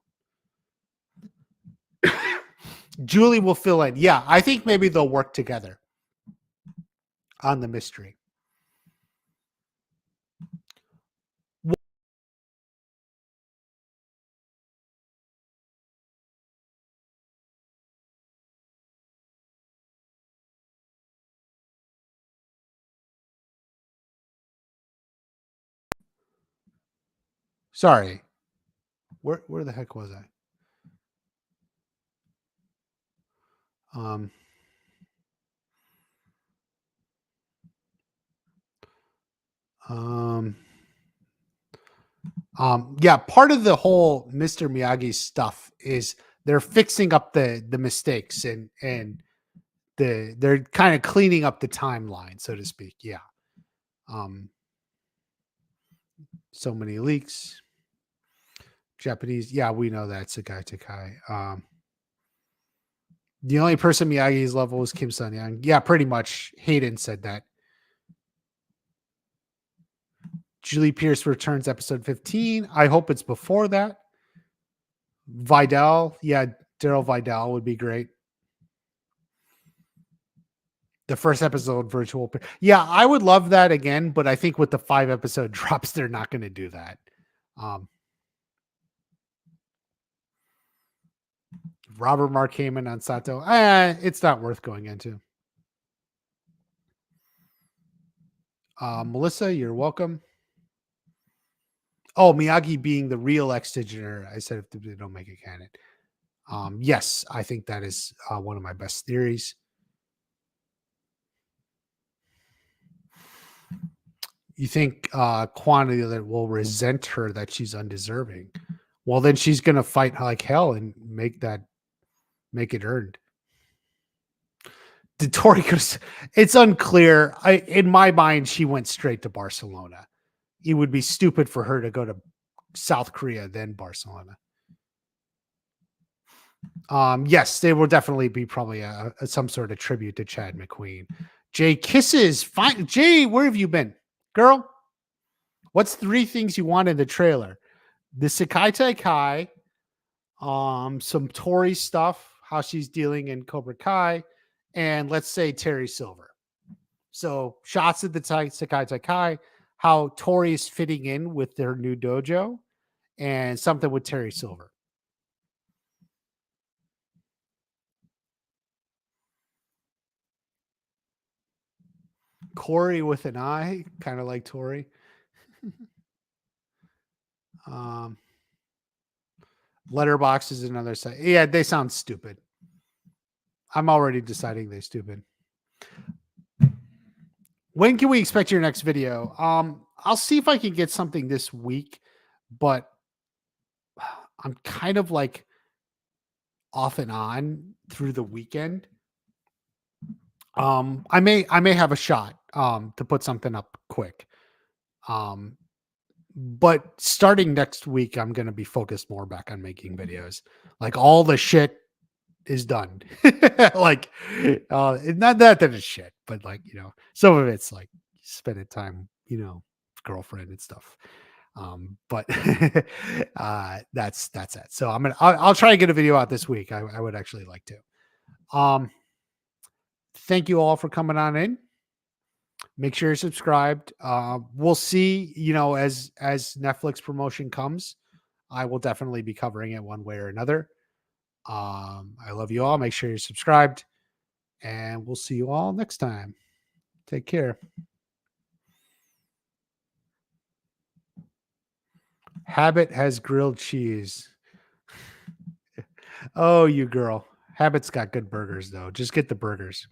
Julie will fill in. Yeah, I think maybe they'll work together on the mystery. Sorry. Where the heck was I? Um yeah, part of the whole Mr. Miyagi stuff is they're fixing up the mistakes and they're kind of cleaning up the timeline, so to speak. Yeah. Um so many leaks. Japanese, yeah, we know that Sakai Takai. The only person Miyagi's level is Kim Sun Young. Yeah, pretty much. Hayden said that. Julie Pierce returns episode 15. I hope it's before that. Vidal, yeah, Daryl Vidal would be great. The first episode virtual. Yeah, I would love that again, but I think with the 5-episode drops, they're not going to do that. Robert Mark Heyman on Sato. It's not worth going into. Melissa, you're welcome. Oh, Miyagi being the real executioner. I said if they don't make it canon. Yes, I think that is one of my best theories. You think Quantity that will resent her that she's undeserving? Well, then she's gonna fight like hell and make it earned. Did Tori go? It's unclear. In my mind, she went straight to Barcelona. It would be stupid for her to go to South Korea then Barcelona. Yes, they will definitely be probably some sort of tribute to Chad McQueen. Jay kisses. Fine, Jay, where have you been, girl? What's 3 things you want in the trailer? The Sakai Kai, some Tori stuff, how she's dealing in Cobra Kai, and let's say Terry Silver. So shots at the Sakai Kai, how Tori is fitting in with their new dojo, and something with Terry Silver. Corey with an eye, kind of like Tori. Letterbox is another site. Yeah, they sound stupid. I'm already deciding they're stupid. When can we expect your next video? I'll see if I can get something this week, but I'm kind of like off and on through the weekend. I may have a shot to put something up quick. But starting next week, I'm going to be focused more back on making videos. Like all the shit is done. Like, not that it's shit, but like, some of it's like spending time, girlfriend and stuff. But that's it. So I'll try to get a video out this week. I would actually like to. Thank you all for coming on in. Make sure you're subscribed. We'll see, as Netflix promotion comes, I will definitely be covering it one way or another. I love you all. Make sure you're subscribed, and we'll see you all next time. Take care. Habit has grilled cheese. Oh, you girl. Habit's got good burgers, though. Just get the burgers.